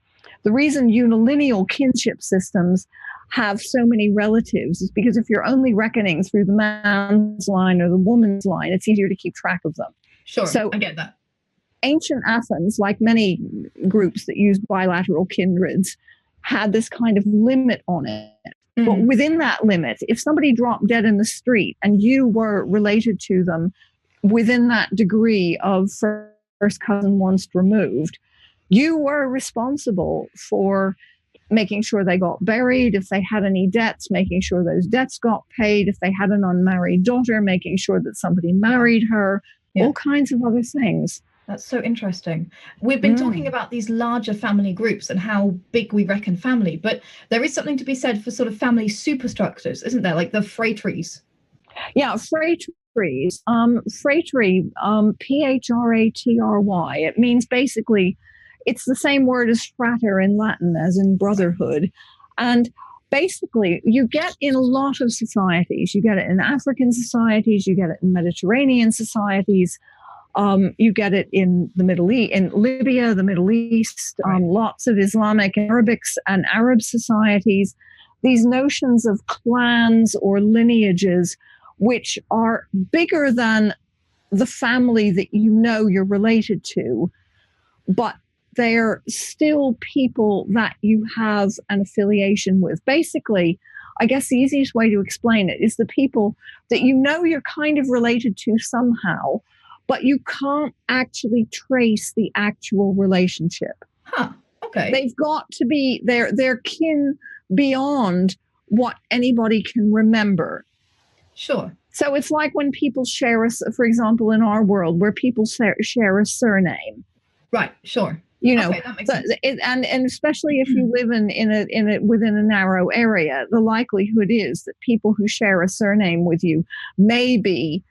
The reason unilineal kinship systems have so many relatives is because if you're only reckoning through the man's line or the woman's line, it's easier to keep track of them. Sure, so I get that. Ancient Athens, like many groups that used bilateral kindreds, had this kind of limit on it. Mm-hmm. But within that limit, if somebody dropped dead in the street and you were related to them within that degree of first cousin once removed, you were responsible for making sure they got buried, if they had any debts, making sure those debts got paid, if they had an unmarried daughter, making sure that somebody married her, all kinds of other things. That's so interesting. We've been talking about these larger family groups and how big we reckon family, but there is something to be said for sort of family superstructures, isn't there? Like the phratries. Yeah, phratries. Phratry, P-H-R-A-T-R-Y. It means basically, it's the same word as frater in Latin, as in brotherhood. And basically, you get in a lot of societies. You get it in African societies, you get it in Mediterranean societies, you get it in the Middle East, in Libya, the Middle East, lots of Islamic and Arab societies. These notions of clans or lineages, which are bigger than the family that you know you're related to, but they're still people that you have an affiliation with. Basically, I guess the easiest way to explain it is the people that you know you're kind of related to somehow, but you can't actually trace the actual relationship. Huh, okay. They've got to be, they're kin beyond what anybody can remember. Sure. So it's like when people share, for example, in our world, where people share a surname. Right, sure. You know, okay, that makes sense. And especially if you live within a narrow area, the likelihood is that people who share a surname with you may be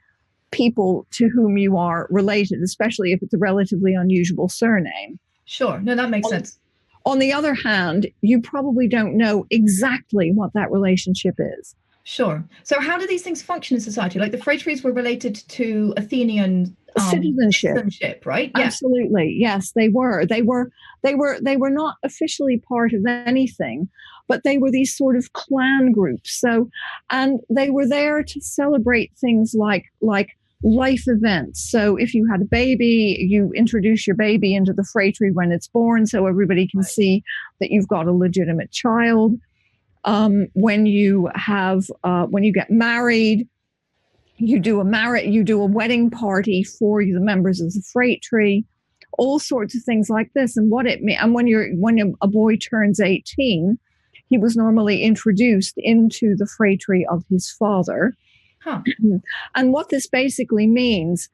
people to whom you are related, especially if it's a relatively unusual surname. Sure. No, that makes sense. On the other hand, you probably don't know exactly what that relationship is. Sure. So how do these things function in society? Like the phrases were related to Athenian citizenship, right? Yeah. Absolutely. Yes, they were. They were not officially part of anything, but they were these sort of clan groups. So, and they were there to celebrate things like life events. So if you had a baby, you introduce your baby into the phratry when it's born, so everybody can see that you've got a legitimate child. When you get married, you do a wedding party for the members of the phratry, all sorts of things like this. And when a boy turns 18, he was normally introduced into the phratry of his father. Huh. And what this basically means,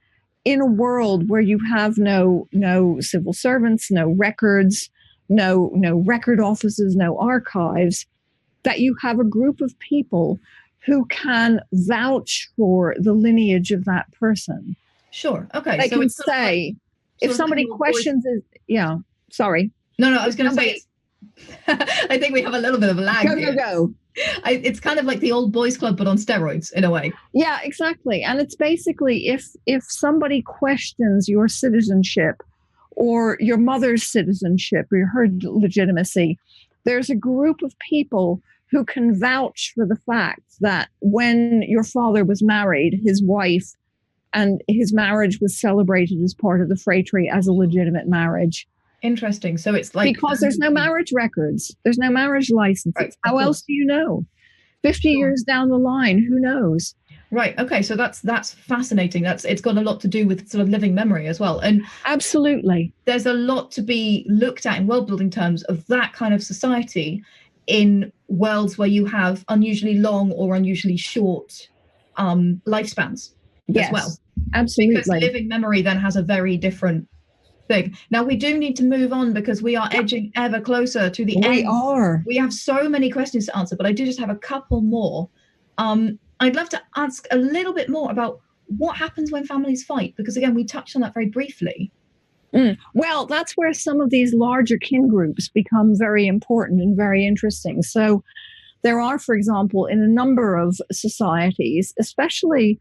in a world where you have no civil servants, no records, no record offices, no archives, that you have a group of people who can vouch for the lineage of that person. Sure. Okay. They can say, if somebody questions it, yeah, sorry. No, I was going to say, I think we have a little bit of a lag here. Go. It's kind of like the old boys club, but on steroids in a way. Yeah, exactly. And it's basically if somebody questions your citizenship or your mother's citizenship or her legitimacy, there's a group of people who can vouch for the fact that when your father was married, his wife and his marriage was celebrated as part of the phratry as a legitimate marriage. Interesting. So it's like... Because there's no marriage records. There's no marriage licenses. Right. How else do you know? 50 years down the line, who knows? Right. Okay. So that's fascinating. It's got a lot to do with sort of living memory as well. And absolutely, there's a lot to be looked at in world building terms of that kind of society in worlds where you have unusually long or unusually short lifespans as well. Absolutely. Because living memory then has a very different thing. Now we do need to move on because we are edging ever closer to the end. We have so many questions to answer, but I do just have a couple more. I'd love to ask a little bit more about what happens when families fight, because again, we touched on that very briefly. Well, that's where some of these larger kin groups become very important and very interesting. So there are, for example, in a number of societies, especially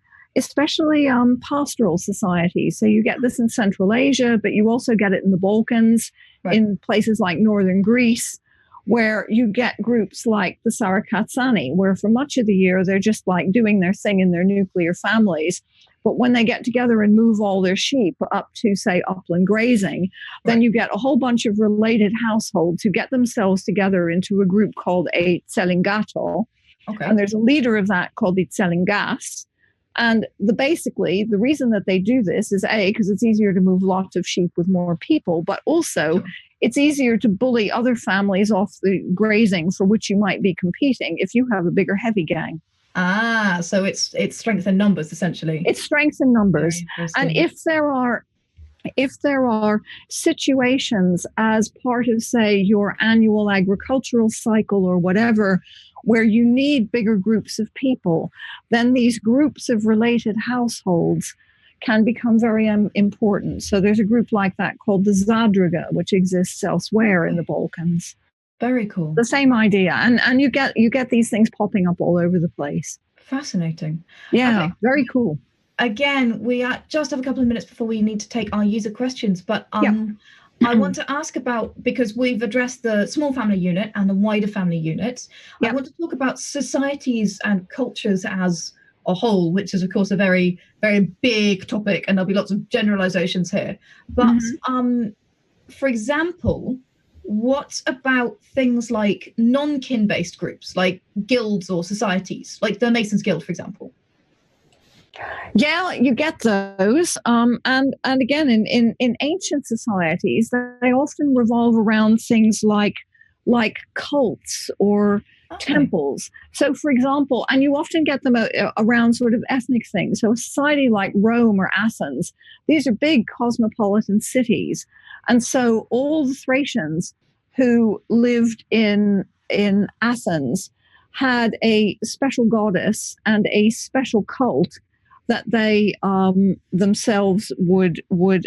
pastoral societies. So you get this in Central Asia, but you also get it in the Balkans, right, in places like northern Greece, where you get groups like the Sarakatsani, where for much of the year they're just like doing their thing in their nuclear families. But when they get together and move all their sheep up to, say, upland grazing, then you get a whole bunch of related households who get themselves together into a group called a Tselingato. Okay. And there's a leader of that called the Tselingas. And basically, the reason that they do this is, A, because it's easier to move lots of sheep with more people, but also it's easier to bully other families off the grazing for which you might be competing if you have a bigger heavy gang. Ah, so it's strength in numbers, essentially. It's strength in numbers. And if there are situations as part of, say, your annual agricultural cycle or whatever, where you need bigger groups of people, then these groups of related households can become very important. So there's a group like that called the Zadruga, which exists elsewhere in the Balkans. Very cool. The same idea. And you get these things popping up all over the place. Fascinating. Yeah, okay. Very cool. Again, we just have a couple of minutes before we need to take our user questions, but I want to ask about, because we've addressed the small family unit and the wider family unit, I want to talk about societies and cultures as a whole, which is, of course, a very, very big topic, and there'll be lots of generalizations here. But for example, what about things like non-kin-based groups, like guilds or societies, like the Masons Guild, for example? Yeah, you get those. And again, in ancient societies, they often revolve around things like cults or temples. So, for example, and you often get them around sort of ethnic things. So a society like Rome or Athens, these are big cosmopolitan cities. And so all the Thracians who lived in Athens had a special goddess and a special cult that they themselves would,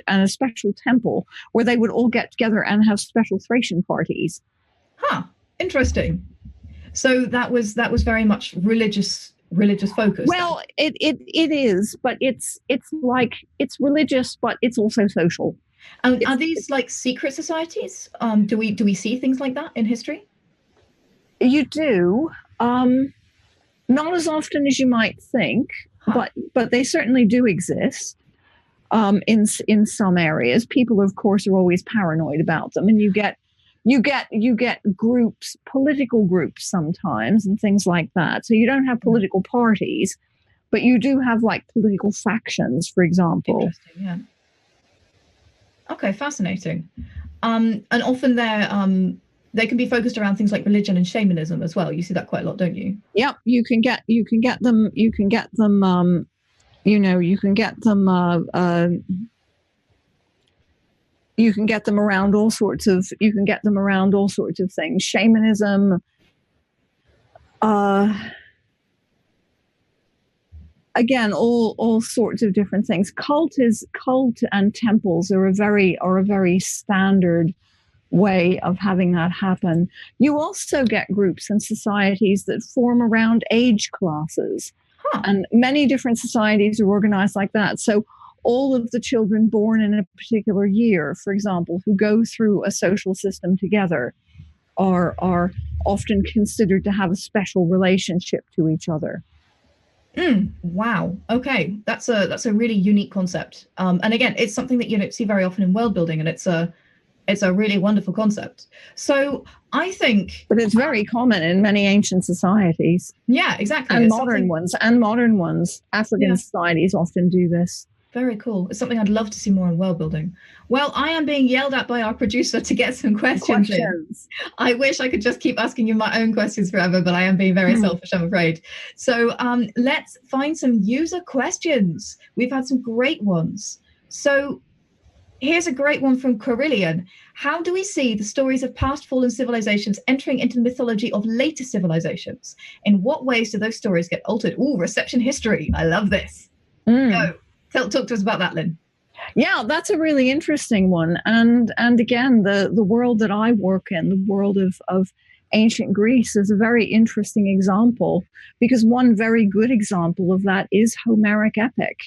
and a special temple where they would all get together and have special Thracian parties. Interesting. So that was very much religious religious focus? Well, it is, but it's like it's religious, but it's also social. Are these like secret societies? Do we see things like that in history? You do. Not as often as you might think, but they certainly do exist. In some areas, people, of course, are always paranoid about them, and you get groups, political groups sometimes, and things like that. So you don't have political parties, but you do have like political factions, for example. Interesting, yeah. Okay, fascinating. And often they can be focused around things like religion and shamanism as well. You see that quite a lot, don't you? Yep, you can get them. You can get them. You can get them around all sorts of. You can get them around all sorts of things. Shamanism. Again, all sorts of different things. Cult and temples are a very standard way of having that happen. You also get groups and societies that form around age classes, and many different societies are organized like that. So all of the children born in a particular year, for example, who go through a social system together, are often considered to have a special relationship to each other. Wow. Okay, that's a really unique concept. And again, it's something that you don't see very often in world building, and it's a really wonderful concept. So I think, but it's very common in many ancient societies. Yeah, exactly. And modern ones. African societies often do this. Very cool. It's something I'd love to see more in world building. Well, I am being yelled at by our producer to get some questions in. I wish I could just keep asking you my own questions forever, but I am being very selfish, I'm afraid. So let's find some user questions. We've had some great ones. So here's a great one from Carillion. How do we see the stories of past fallen civilizations entering into the mythology of later civilizations? In what ways do those stories get altered? Ooh, reception history. I love this. Go. Talk to us about that, Lynn. Yeah, that's a really interesting one. And again, the world that I work in, the world of ancient Greece, is a very interesting example, because one very good example of that is Homeric epic.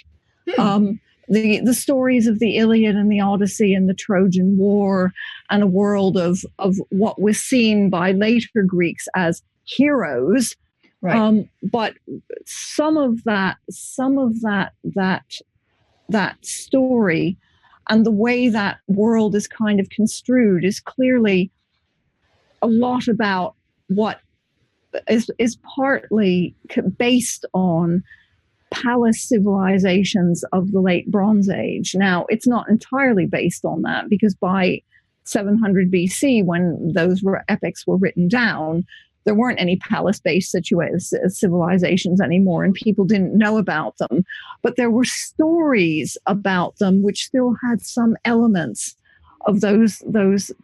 The stories of the Iliad and the Odyssey and the Trojan War, and a world of what was seen by later Greeks as heroes. Right. But some of that story and the way that world is kind of construed is clearly a lot about what is partly based on palace civilizations of the late Bronze Age. Now, it's not entirely based on that, because by 700 BC, when those epics were written down, there weren't any palace-based civilizations anymore, and people didn't know about them. But there were stories about them which still had some elements of those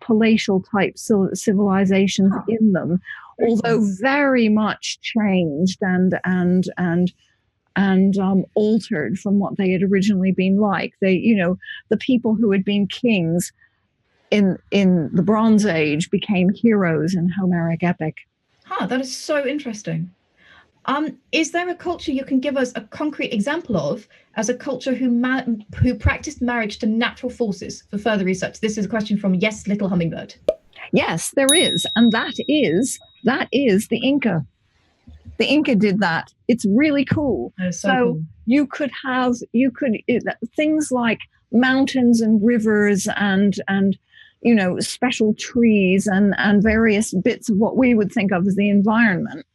palatial type civilizations in them, although very much changed and altered from what they had originally been like. The people who had been kings in the Bronze Age became heroes in Homeric epic. That is so interesting. Is there a culture you can give us a concrete example of as a culture who practiced marriage to natural forces for further research? This is a question from Yes Little Hummingbird. Yes, there is, and that is the Inca. The Inca did that. It's really cool. So cool. You could things like mountains and rivers and special trees and various bits of what we would think of as the environment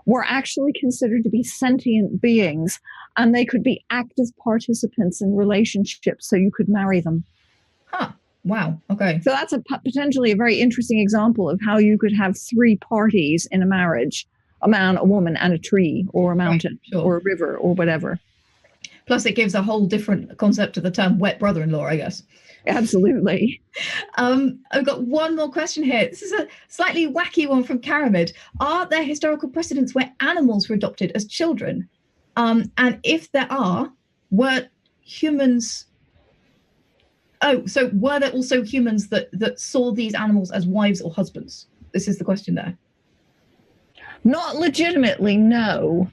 were actually considered to be sentient beings, and they could be active participants in relationships, so you could marry them. Wow. Okay. So that's potentially a very interesting example of how you could have three parties in a marriage: a man, a woman, and a tree, or a mountain, or a river, or whatever. Plus, it gives a whole different concept to the term wet brother-in-law, I guess. Absolutely. I've got one more question here. This is a slightly wacky one from Karamid. Are there historical precedents where animals were adopted as children? And if there are, were humans... so were there also humans that saw these animals as wives or husbands? This is the question there. Not legitimately, no.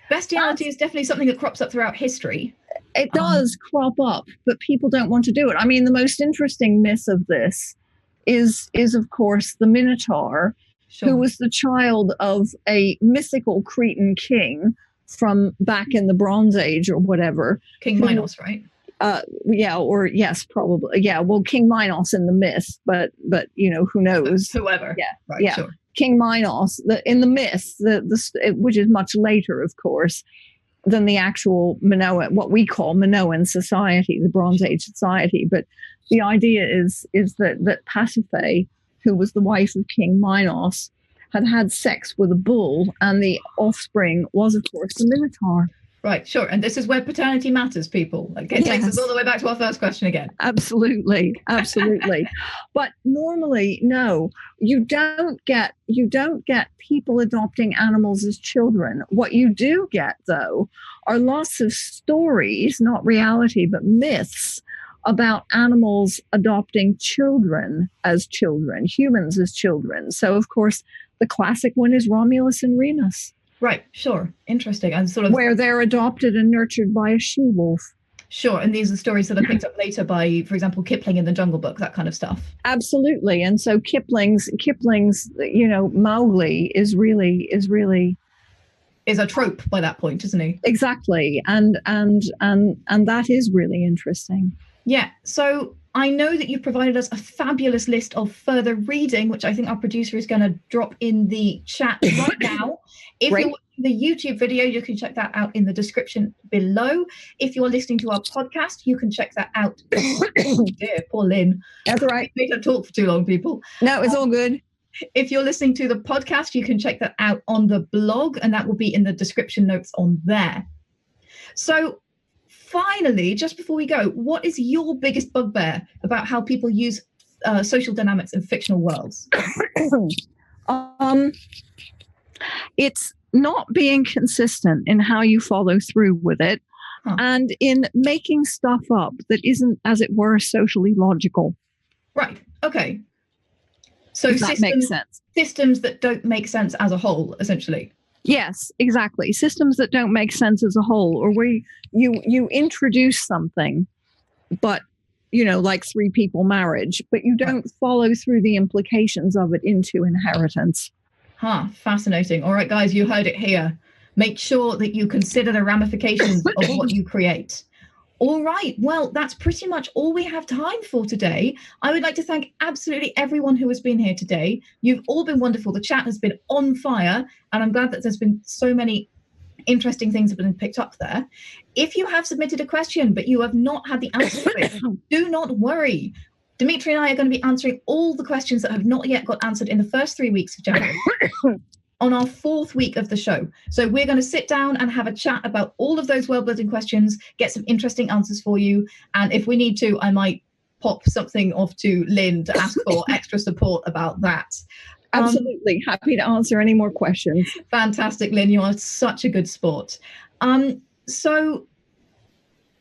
Bestiality is definitely something that crops up throughout history. It does crop up, but people don't want to do it. I mean, the most interesting myth of this is of course the Minotaur, who was the child of a mythical Cretan king from back in the Bronze Age or whatever. King Minos, right? Yes, probably. Yeah, well, King Minos in the myth, but who knows? Whoever. Yeah, right, yeah. Sure. King Minos, in the myth, which is much later, of course, than the actual Minoan, what we call Minoan society, the Bronze Age society. But the idea is that Pasiphae, who was the wife of King Minos, had sex with a bull, and the offspring was, of course, the Minotaur. Right, sure. And this is where paternity matters, people. It takes us all the way back to our first question again. Absolutely. But normally, no, you don't get people adopting animals as children. What you do get, though, are lots of stories, not reality, but myths about animals adopting children as children, humans as children. So, of course, the classic one is Romulus and Remus. Right, sure. Interesting. And sort of where they're adopted and nurtured by a she-wolf. Sure. And these are stories that are picked up later by, for example, Kipling in the Jungle Book, that kind of stuff. Absolutely. And so Kipling's, Mowgli is a trope by that point, isn't he? Exactly. And that is really interesting. Yeah. So I know that you've provided us a fabulous list of further reading, which I think our producer is going to drop in the chat right now. If you're watching the YouTube video, you can check that out in the description below. If you're listening to our podcast, you can check that out. Oh dear, poor Lynn. That's right. We don't talk for too long, people. No, it's all good. If you're listening to the podcast, you can check that out on the blog, and that will be in the description notes on there. So finally, just before we go, what is your biggest bugbear about how people use social dynamics in fictional worlds? It's not being consistent in how you follow through with it, and in making stuff up that isn't, as it were, socially logical. Right. Okay. So that makes sense. Systems that don't make sense as a whole, essentially. Yes, exactly. Systems that don't make sense as a whole, or where you introduce something, but like three people marriage, but you don't follow through the implications of it into inheritance. Fascinating. All right, guys, you heard it here. Make sure that you consider the ramifications of what you create. All right. Well, that's pretty much all we have time for today. I would like to thank absolutely everyone who has been here today. You've all been wonderful. The chat has been on fire, and I'm glad that there's been so many interesting things that have been picked up there. If you have submitted a question, but you have not had the answer to it, do not worry. Dimitri and I are going to be answering all the questions that have not yet got answered in the first 3 weeks of January on our 4th week of the show. So we're going to sit down and have a chat about all of those world building questions, get some interesting answers for you. And if we need to, I might pop something off to Lynn to ask for extra support about that. Absolutely. Happy to answer any more questions. Fantastic, Lynn. You are such a good sport. So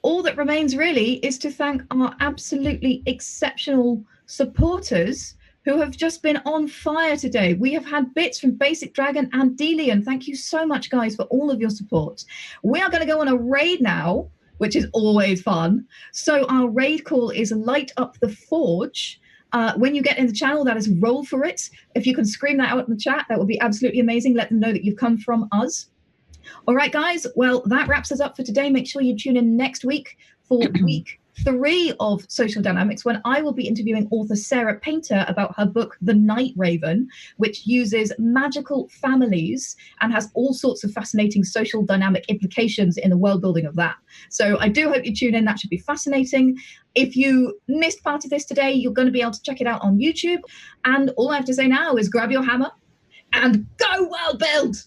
all that remains really is to thank our absolutely exceptional supporters who have just been on fire today. We have had bits from Basic Dragon and Delian. Thank you so much, guys, for all of your support. We are going to go on a raid now, which is always fun. So our raid call is Light Up the Forge. When you get in the channel, that is Roll for It. If you can scream that out in the chat, that would be absolutely amazing. Let them know that you've come from us. All right, guys. Well, that wraps us up for today. Make sure you tune in next week for week 3 of Social Dynamics, when I will be interviewing author Sarah Painter about her book, The Night Raven, which uses magical families and has all sorts of fascinating social dynamic implications in the world building of that. So I do hope you tune in. That should be fascinating. If you missed part of this today, you're going to be able to check it out on YouTube. And all I have to say now is grab your hammer and go world build!